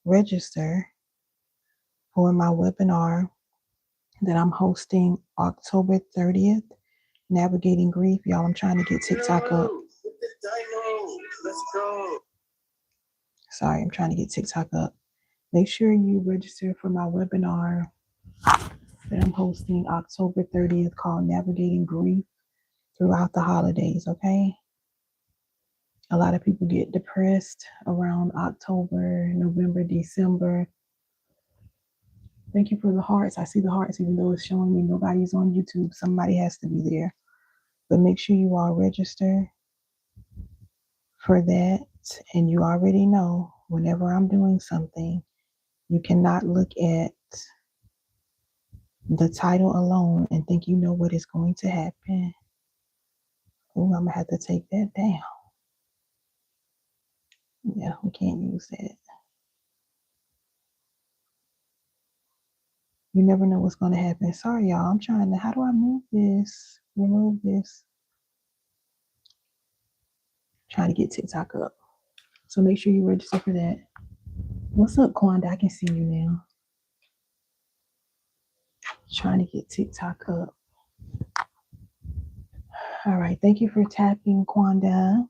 register for my webinar that I'm hosting October 30th, Navigating Grief. Y'all, I'm trying to get TikTok up. Let's go. Sorry, I'm trying to get TikTok up. Make sure you register for my webinar that I'm hosting October 30th called Navigating Grief throughout the holidays, okay? A lot of people get depressed around October, November, December. Thank you for the hearts. I see the hearts, even though it's showing me nobody's on YouTube. Somebody has to be there. But make sure you all register for that. And you already know, whenever I'm doing something, you cannot look at the title alone and think you know what is going to happen. Oh, I'm going to have to take that down. Yeah, we can't use that. You never know what's going to happen. Sorry, y'all. I'm trying to, how do I move this? Remove this. Trying to get TikTok up. So make sure you register for that. What's up, Quanda? I can see you now. Trying to get TikTok up. All right. Thank you for tapping, Quanda.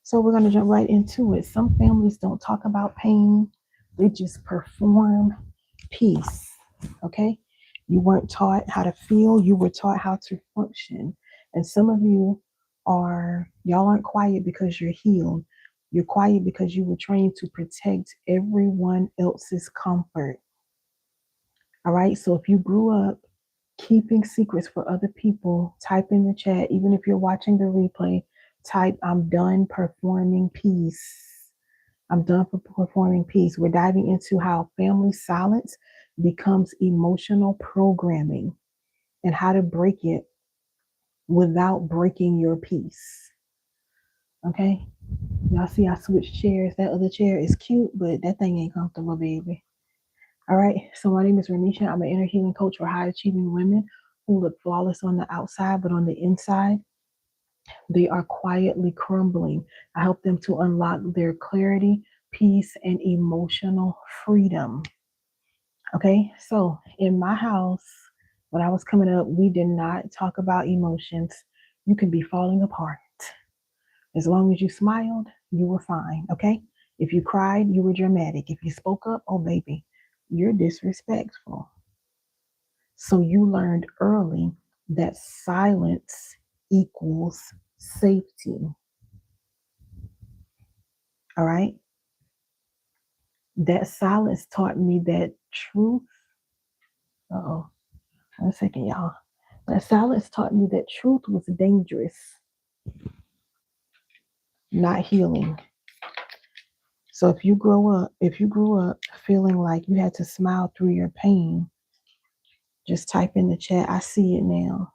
So we're going to jump right into it. Some families don't talk about pain. They just perform peace. Okay? You weren't taught how to feel. You were taught how to function. And some of you y'all aren't quiet because you're healed. You're quiet because you were trained to protect everyone else's comfort. All right? So if you grew up keeping secrets for other people, type in the chat. Even if you're watching the replay, type, I'm done performing peace. I'm done performing peace. We're diving into how family silence becomes emotional programming and how to break it without breaking your peace. Okay? Y'all see I switched chairs. That other chair is cute, but that thing ain't comfortable, baby. All right. So my name is Renisha. I'm an inner healing coach for high achieving women who look flawless on the outside, but on the inside, they are quietly crumbling. I help them to unlock their clarity, peace, and emotional freedom. Okay, so in my house, when I was coming up, we did not talk about emotions. You could be falling apart. As long as you smiled, you were fine. Okay, if you cried, you were dramatic. If you spoke up, oh baby, you're disrespectful. So you learned early that silence equals safety. All right. That silence taught me that truth. Uh-oh. 1 second, y'all. That silence taught me that truth was dangerous, not healing. So if you grew up feeling like you had to smile through your pain, just type in the chat, I see it now.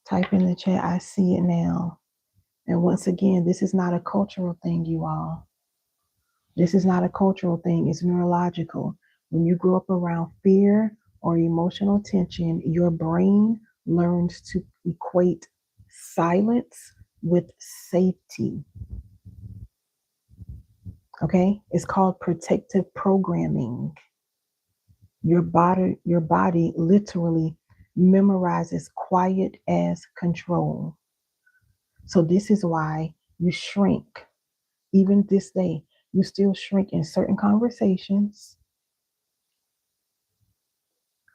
Type in the chat, I see it now. And once again, this is not a cultural thing, you all. This is not a cultural thing, it's neurological. When you grow up around fear or emotional tension, your brain learns to equate silence with safety. Okay? It's called protective programming. Your body literally memorizes quiet as control. So this is why you shrink. Even this day, you still shrink in certain conversations.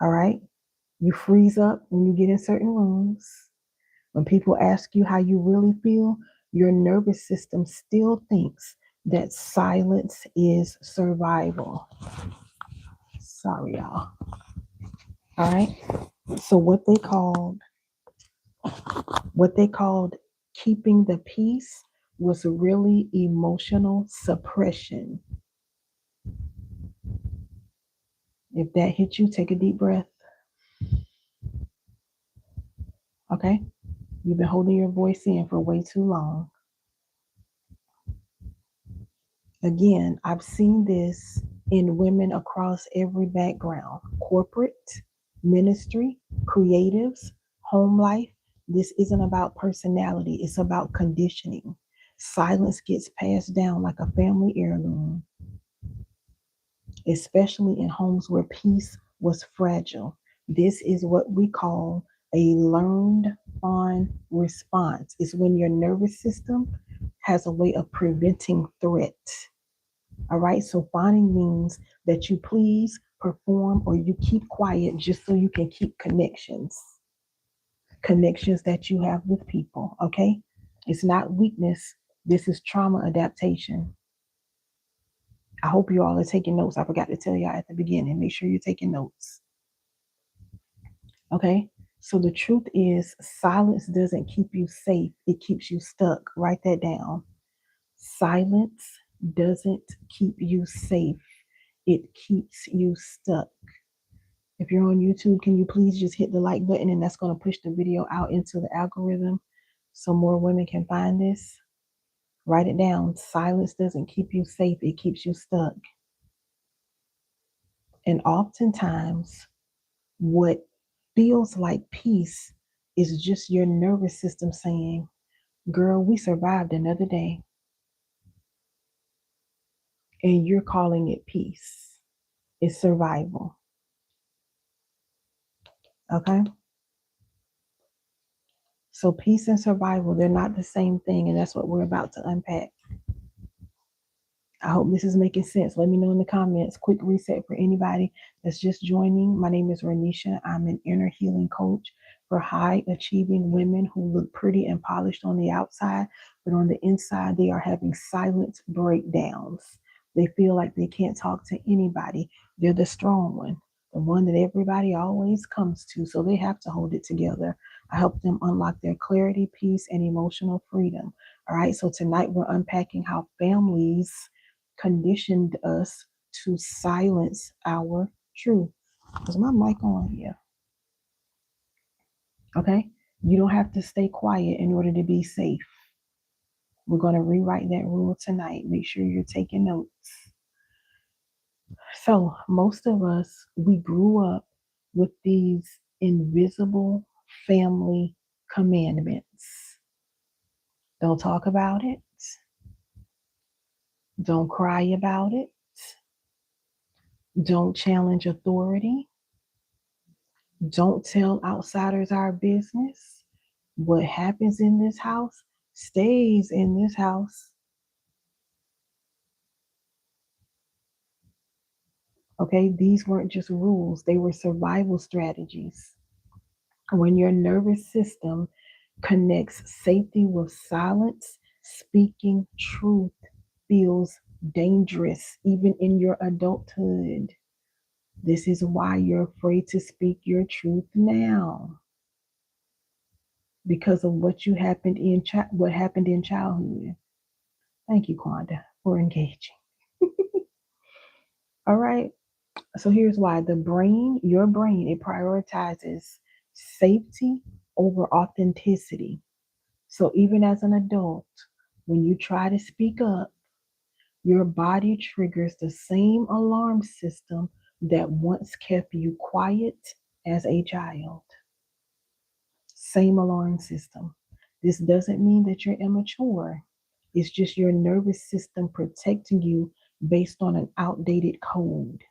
All right? You freeze up when you get in certain rooms. When people ask you how you really feel, your nervous system still thinks that silence is survival. Sorry, y'all. All right? So what they called keeping the peace was really emotional suppression. If that hit you, take a deep breath. Okay? You've been holding your voice in for way too long. Again, I've seen this in women across every background: corporate, ministry, creatives, home life. This isn't about personality, it's about conditioning. Silence gets passed down like a family heirloom, especially in homes where peace was fragile. This is what we call a learned on response. It's when your nervous system has a way of preventing threat. All right, so fawning means that you please, perform, or you keep quiet just so you can keep connections that you have with people. Okay, it's not weakness, this is trauma adaptation. I hope you all are taking notes. I forgot to tell y'all at the beginning. Make sure you're taking notes. Okay. So the truth is, silence doesn't keep you safe, it keeps you stuck. Write that down. Silence doesn't keep you safe, it keeps you stuck. If you're on YouTube, can you please just hit the like button, and that's going to push the video out into the algorithm so more women can find this? Write it down. Silence doesn't keep you safe, it keeps you stuck. And oftentimes, what feels like peace is just your nervous system saying, girl, we survived another day. And you're calling it peace. It's survival. Okay? So peace and survival, they're not the same thing. And that's what we're about to unpack. I hope this is making sense. Let me know in the comments. Quick reset for anybody that's just joining. My name is Renisha. I'm an inner healing coach for high achieving women who look pretty and polished on the outside, but on the inside, they are having silent breakdowns. They feel like they can't talk to anybody. They're the strong one, the one that everybody always comes to, so they have to hold it together. I help them unlock their clarity, peace, and emotional freedom. All right, so tonight we're unpacking how families conditioned us to silence our truth. Is my mic on here? Okay. You don't have to stay quiet in order to be safe. We're going to rewrite that rule tonight. Make sure you're taking notes. So, most of us, we grew up with these invisible family commandments. Don't talk about it. Don't cry about it. Don't challenge authority. Don't tell outsiders our business. What happens in this house stays in this house. Okay, these weren't just rules, they were survival strategies. When your nervous system connects safety with silence, speaking truth feels dangerous, even in your adulthood. This is why you're afraid to speak your truth now, because of what happened in childhood. Thank you, Quanda, for engaging. All right. So here's why. Your brain, it prioritizes safety over authenticity. So even as an adult, when you try to speak up, your body triggers the same alarm system that once kept you quiet as a child. Same alarm system. This doesn't mean that you're immature. It's just your nervous system protecting you based on an outdated code.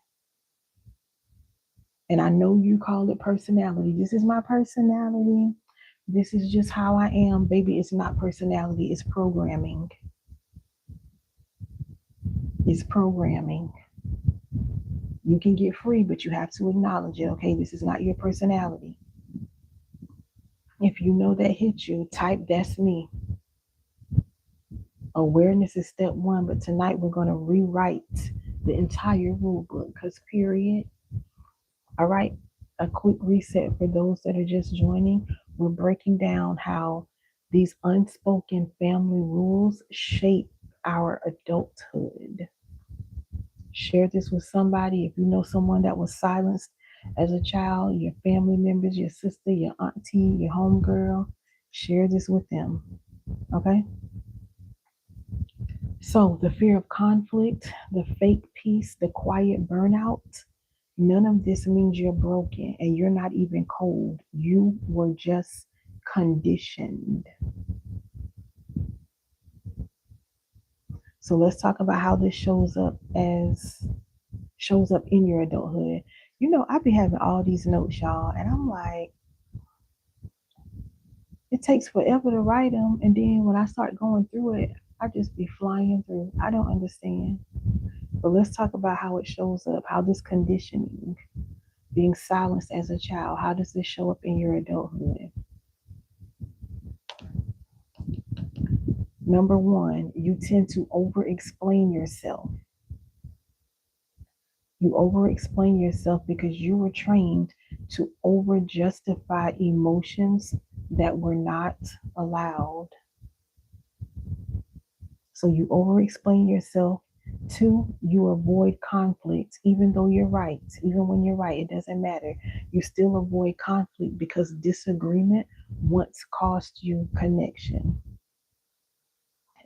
And I know you call it personality. This is my personality. This is just how I am. Baby, it's not personality, it's programming. It's programming. You can get free, but you have to acknowledge it. Okay, this is not your personality. If you know that hit you, type that's me. Awareness is step one, but tonight we're going to rewrite the entire rule book because period. All right, a quick reset for those that are just joining. We're breaking down how these unspoken family rules shape our adulthood. Share this with somebody. If you know someone that was silenced as a child, your family members, your sister, your auntie, your homegirl, share this with them. Okay? So, the fear of conflict, the fake peace, the quiet burnout, none of this means you're broken and you're not even cold. You were just conditioned. So let's talk about how this shows up in your adulthood. You know, I be having all these notes, y'all, and I'm like, it takes forever to write them, and then when I start going through it, I just be flying through. I don't understand. But let's talk about how it shows up, how this conditioning, being silenced as a child, how does this show up in your adulthood? Number one, you tend to over explain yourself. You over explain yourself because you were trained to over justify emotions that were not allowed. So you over explain yourself. Two, you avoid conflict, even though you're right. Even when you're right, it doesn't matter. You still avoid conflict because disagreement once cost you connection.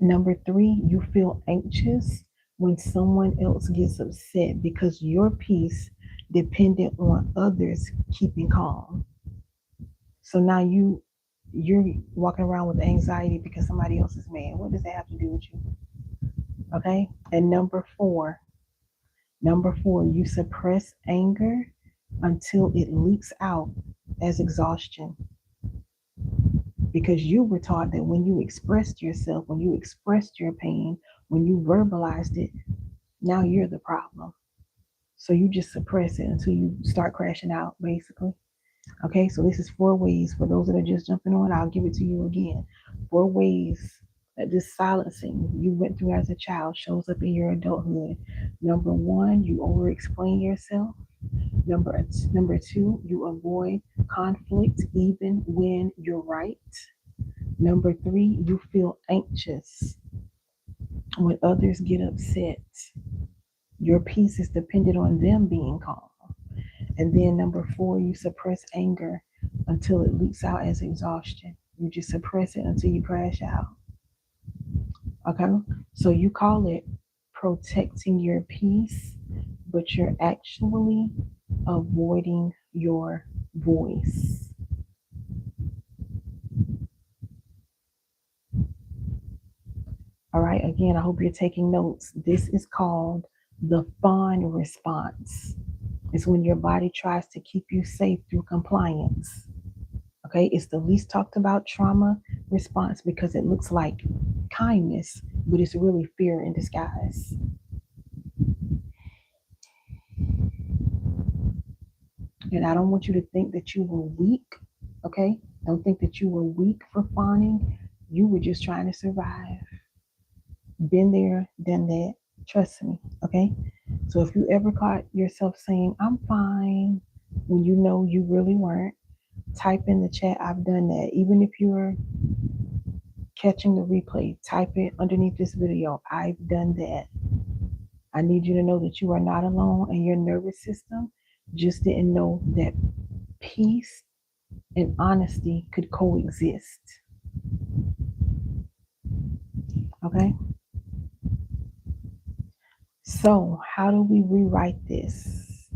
Number three, you feel anxious when someone else gets upset because your peace depended on others keeping calm. So now you're walking around with anxiety because somebody else is mad. What does that have to do with you? Okay. And number four, you suppress anger until it leaks out as exhaustion. Because you were taught that when you expressed yourself, when you expressed your pain, when you verbalized it, now you're the problem. So you just suppress it until you start crashing out, basically. Okay, so this is 4 ways. For those that are just jumping on, I'll give it to you again. 4 ways that this silencing you went through as a child shows up in your adulthood. Number one, you over explain yourself. Number two, you avoid conflict even when you're right. Number three, you feel anxious when others get upset. Your peace is dependent on them being calm. And then number four, you suppress anger until it leaks out as exhaustion. You just suppress it until you crash out. Okay? So you call it protecting your peace, but you're actually avoiding your voice. All right, again, I hope you're taking notes. This is called the fawn response. It's when your body tries to keep you safe through compliance. Okay, it's the least talked about trauma response because it looks like kindness, but it's really fear in disguise. And I don't want you to think that you were weak. Okay, don't think that you were weak for fawning. You were just trying to survive. Been there, done that. Trust me. Okay, so if you ever caught yourself saying, I'm fine, when you know you really weren't, type in the chat, I've done that. Even if you're catching the replay, type it underneath this video, I've done that. I need you to know that you are not alone and your nervous system just didn't know that peace and honesty could coexist. Okay? So, how do we rewrite this?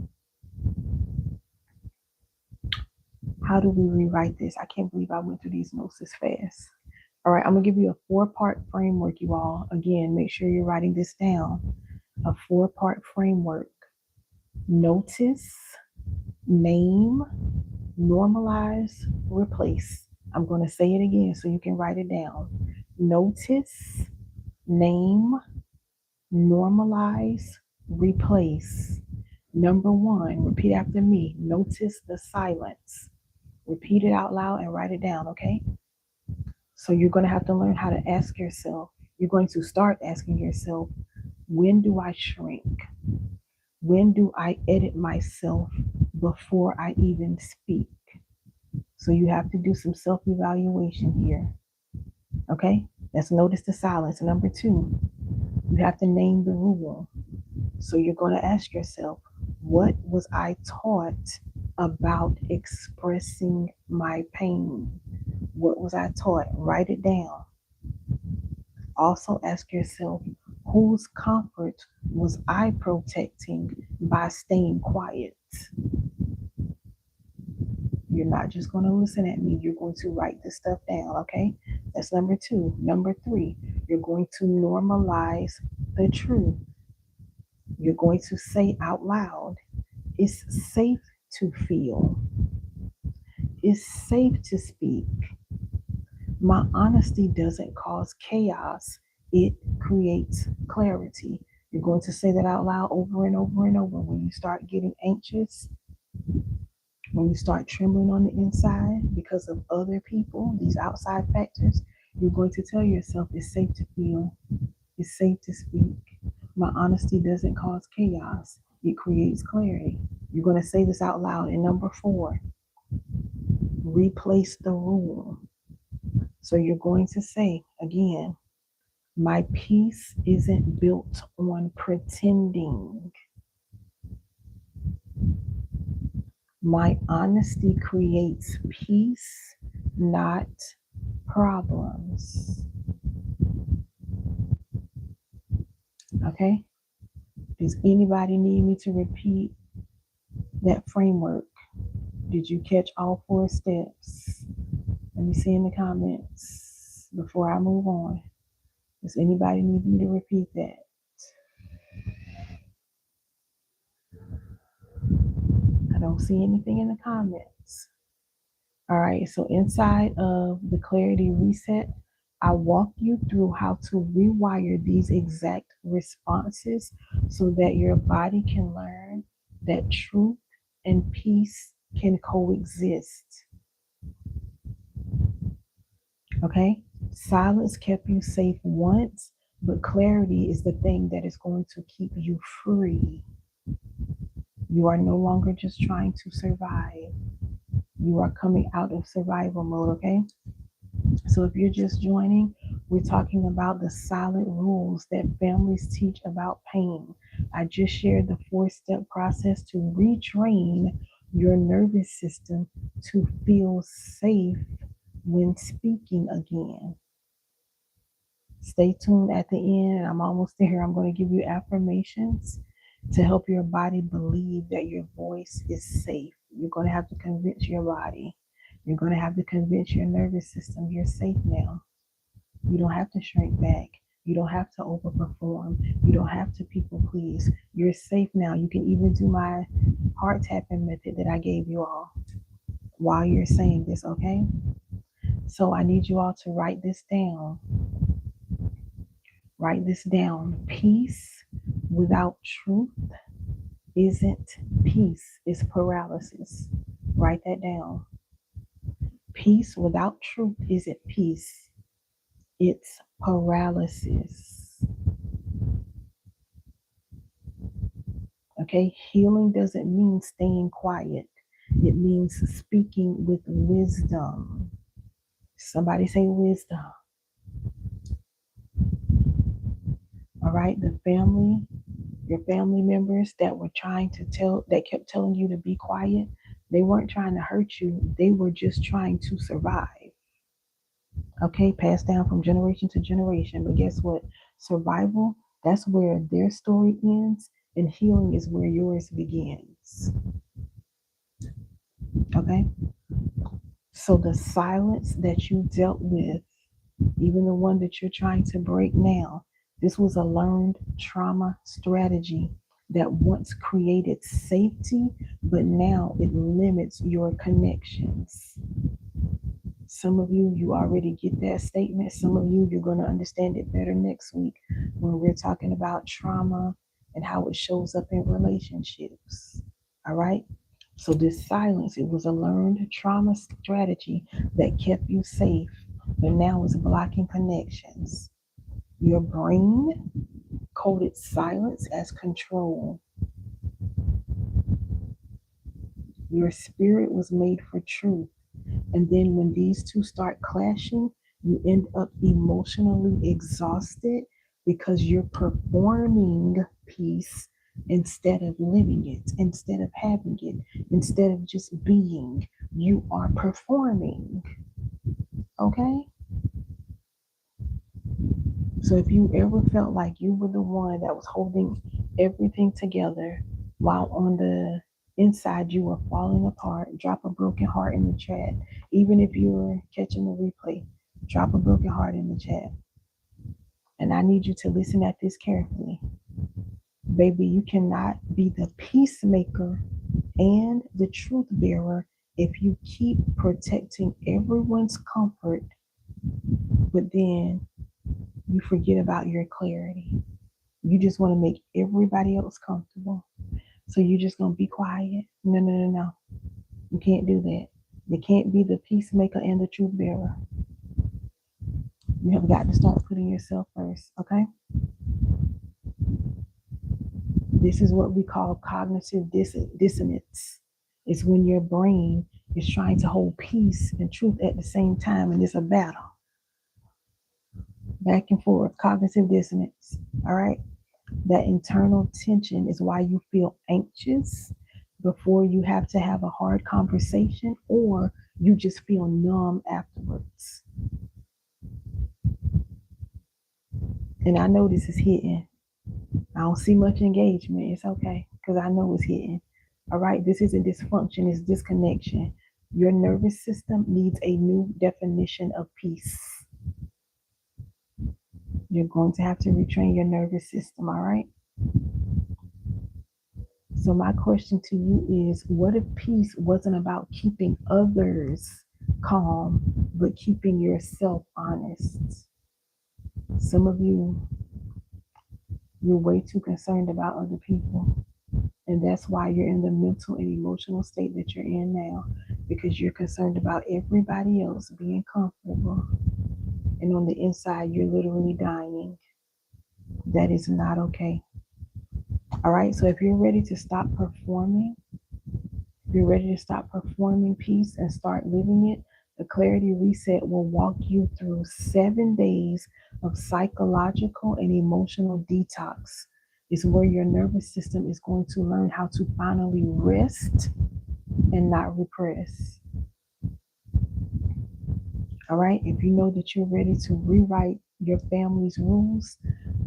How do we rewrite this? I can't believe I went through these notes this fast. All right, I'm going to give you a 4-part framework, you all. Again, make sure you're writing this down. A 4-part framework. Notice, name, normalize, replace. I'm going to say it again so you can write it down. Notice, name, normalize, replace. Number one, repeat after me. Notice the silence. Repeat it out loud and write it down, okay? So you're going to have to learn how to ask yourself. You're going to start asking yourself, when do I shrink? When do I edit myself before I even speak? So you have to do some self-evaluation here. Okay? Let's notice the silence. Number two, you have to name the rule. So you're going to ask yourself, what was I taught about expressing my pain? What was I taught? Write it down. Also ask yourself, whose comfort was I protecting by staying quiet? You're not just going to listen at me. You're going to write this stuff down, okay? That's number two. Number three, You're going to normalize the truth. You're going to say out loud, it's safe to feel. It's safe to speak. My honesty doesn't cause chaos, it creates clarity. You're going to say that out loud over and over and over. When you start getting anxious, when you start trembling on the inside because of other people, these outside factors, you're going to tell yourself it's safe to feel, it's safe to speak. My honesty doesn't cause chaos, it creates clarity. You're going to say this out loud. And number 4, replace the rule. So you're going to say again, my peace isn't built on pretending. My honesty creates peace, not problems. Okay? Does anybody need me to repeat that framework? Did you catch all 4 steps? Let me see in the comments before I move on. Does anybody need me to repeat that? I don't see anything in the comments. All right, so inside of the Clarity Reset, I walk you through how to rewire these exact responses so that your body can learn that truth and peace can coexist. Okay? Silence kept you safe once, but clarity is the thing that is going to keep you free. You are no longer just trying to survive. You are coming out of survival mode, okay? So if you're just joining, we're talking about the silent rules that families teach about pain. I just shared the 4-step process to retrain your nervous system to feel safe when speaking again. Stay tuned at the end, and I'm almost there. I'm going to give you affirmations to help your body believe that your voice is safe. You're going to have to convince your body. You're going to have to convince your nervous system you're safe now. You don't have to shrink back. You don't have to overperform. You don't have to people please. You're safe now. You can even do my heart tapping method that I gave you all while you're saying this, okay? So I need you all to write this down. Write this down. Peace without truth isn't peace, it's paralysis. Write that down. Peace without truth isn't peace, it's paralysis. Okay, healing doesn't mean staying quiet, it means speaking with wisdom. Somebody say wisdom. All right, your family members that were that kept telling you to be quiet, they weren't trying to hurt you, they were just trying to survive. Okay, passed down from generation to generation. But guess what? Survival, that's where their story ends, and healing is where yours begins. Okay? So the silence that you dealt with, even the one that you're trying to break now, this was a learned trauma strategy that once created safety, but now it limits your connections. Some of you, you already get that statement. Some of you, you're going to understand it better next week when we're talking about trauma and how it shows up in relationships. All right? So this silence, it was a learned trauma strategy that kept you safe, but now it's blocking connections. Your brain coded silence as control. Your spirit was made for truth. And then when these two start clashing, you end up emotionally exhausted because you're performing peace instead of living it, instead of having it, instead of just being. You are performing. Okay? So if you ever felt like you were the one that was holding everything together while on the inside you were falling apart, drop a broken heart in the chat. Even if you're catching the replay, drop a broken heart in the chat. And I need you to listen at this carefully. Baby, you cannot be the peacemaker and the truth bearer if you keep protecting everyone's comfort, but then you forget about your clarity. You just want to make everybody else comfortable. So you're just going to be quiet. No, no, no, no. You can't do that. You can't be the peacemaker and the truth bearer. You have got to start putting yourself first, okay? This is what we call cognitive dissonance. It's when your brain is trying to hold peace and truth at the same time, and it's a battle. Back and forth, cognitive dissonance, all right? That internal tension is why you feel anxious before you have to have a hard conversation, or you just feel numb afterwards. And I know this is hitting. I don't see much engagement. It's okay because I know it's hitting. All right, this isn't dysfunction, it's disconnection. Your nervous system needs a new definition of peace. You're going to have to retrain your nervous system, all right? So, my question to you is, what if peace wasn't about keeping others calm, but keeping yourself honest? Some of you, you're way too concerned about other people. And that's why you're in the mental and emotional state that you're in now, because you're concerned about everybody else being comfortable. And on the inside, you're literally dying. That is not okay. All right. So if you're ready to stop performing, if you're ready to stop performing peace and start living it, the Clarity Reset will walk you through 7 days of psychological and emotional detox. Is where your nervous system is going to learn how to finally rest and not repress. All right. If you know that you're ready to rewrite your family's rules,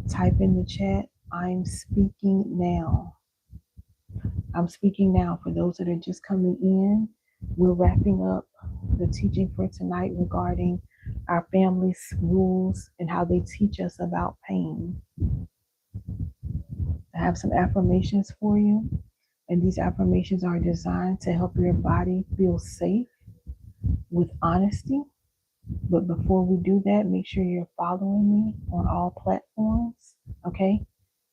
type in the chat, I'm speaking now. I'm speaking now for those that are just coming in. We're wrapping up the teaching for tonight regarding our family's rules and how they teach us about pain. I have some affirmations for you, and these affirmations are designed to help your body feel safe with honesty. But before we do that, make sure you're following me on all platforms, okay?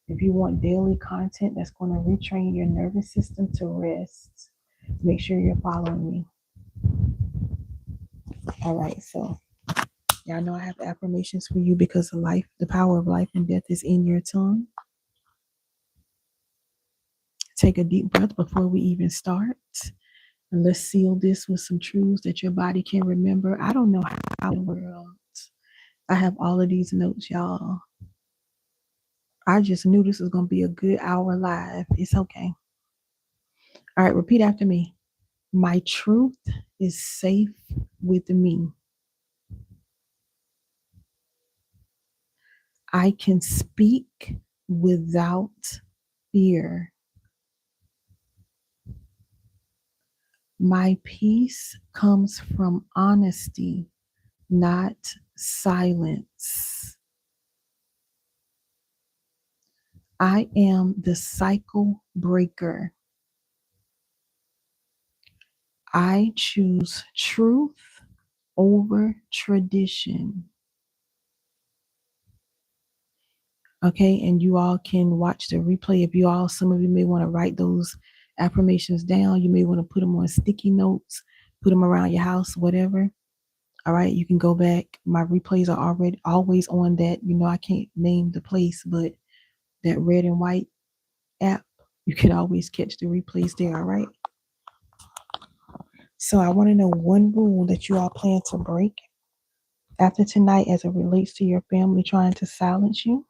If you want daily content that's going to retrain your nervous system to rest, make sure you're following me. All right, so y'all know I have affirmations for you because the power of life and death is in your tongue. Take a deep breath before we even start. And let's seal this with some truths that your body can remember. I don't know how in the world I have all of these notes, y'all. I just knew this was going to be a good hour live. It's okay. All right, repeat after me. My truth is safe with me. I can speak without fear. My peace comes from honesty, not silence. I am the cycle breaker. I choose truth over tradition. Okay, and you all can watch the replay. If you all, some of you may want to write those affirmations down. You may want to put them on sticky notes, put them around your house, whatever. All right, you can go back. My replays are already always on that. You know, I can't name the place, but that red and white app, you can always catch the replays there. All right. So I want to know one rule that you all plan to break after tonight as it relates to your family trying to silence you.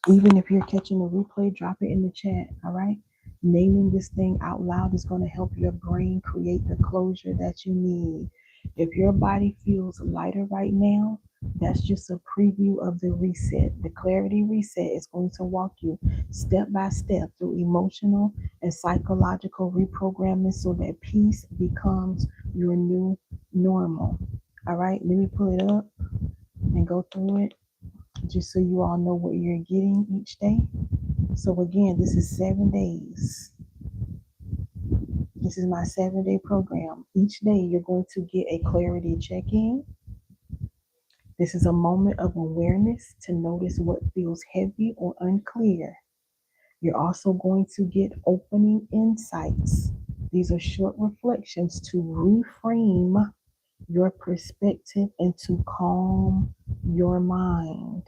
Even if you're catching the replay, drop it in the chat, all right? Naming this thing out loud is going to help your brain create the closure that you need. If your body feels lighter right now, that's just a preview of the reset. The Clarity Reset is going to walk you step by step through emotional and psychological reprogramming so that peace becomes your new normal. All right, let me pull it up and go through it. just so you all know what you're getting each day. So again, this is 7 days. This is my 7-day program. Each day you're going to get a clarity check-in. This is a moment of awareness to notice what feels heavy or unclear. You're also going to get opening insights. These are short reflections to reframe your perspective and to calm your mind.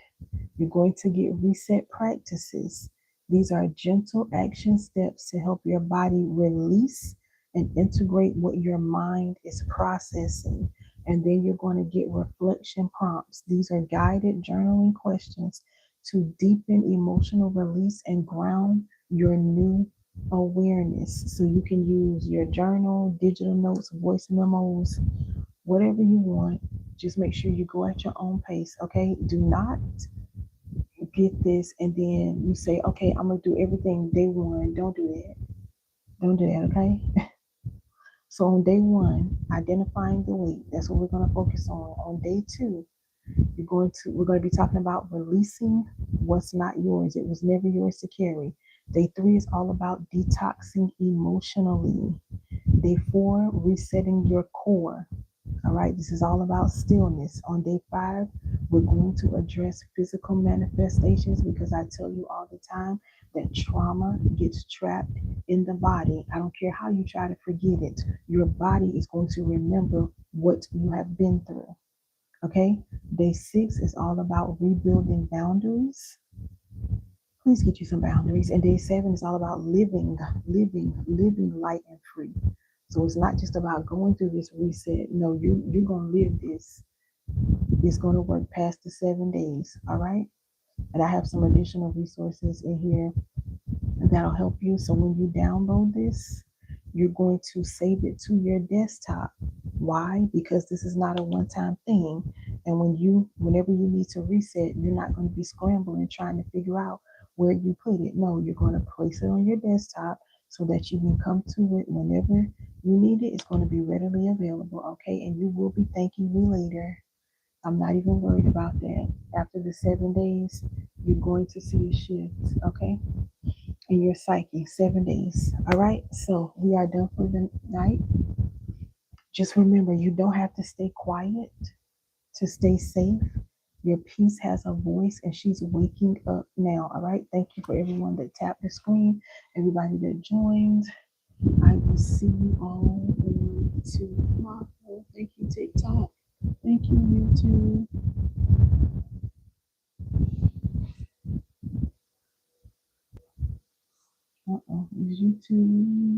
You're going to get reset practices. These are gentle action steps to help your body release and integrate what your mind is processing. And then you're going to get reflection prompts. These are guided journaling questions to deepen emotional release and ground your new awareness. So you can use your journal, digital notes, voice memos, whatever you want. Just make sure you go at your own pace, okay? Do not get this and then you say, okay, I'm gonna do everything day one. Don't do that. Don't do that, okay? So on day one, identifying the weight. That's what we're gonna focus on. On day two, we're going to be talking about releasing what's not yours. It was never yours to carry. Day three is all about detoxing emotionally. Day four, resetting your core. All right, this is all about stillness. On day five, we're going to address physical manifestations because I tell you all the time that trauma gets trapped in the body. I don't care how you try to forget it, your body is going to remember what you have been through. Okay, day six is all about rebuilding boundaries. Please get you some boundaries. And day seven is all about living light and free. So it's not just about going through this reset. No, you're gonna live this. It's gonna work past the 7 days. All right. And I have some additional resources in here that'll help you. So when you download this, you're going to save it to your desktop. Why? Because this is not a one-time thing. And whenever you need to reset, you're not going to be scrambling trying to figure out where you put it. No, you're going to place it on your desktop so that you can come to it whenever you need it. It's going to be readily available, okay? And you will be thanking me later. I'm not even worried about that. After the 7 days, you're going to see a shift, okay? In your psyche, 7 days. All right. So we are done for the night. Just remember, you don't have to stay quiet to stay safe. Your peace has a voice and she's waking up now. All right. Thank you for everyone that tapped the screen, everybody that joined. I will see you all tomorrow. Thank you, TikTok. Thank you, YouTube. YouTube.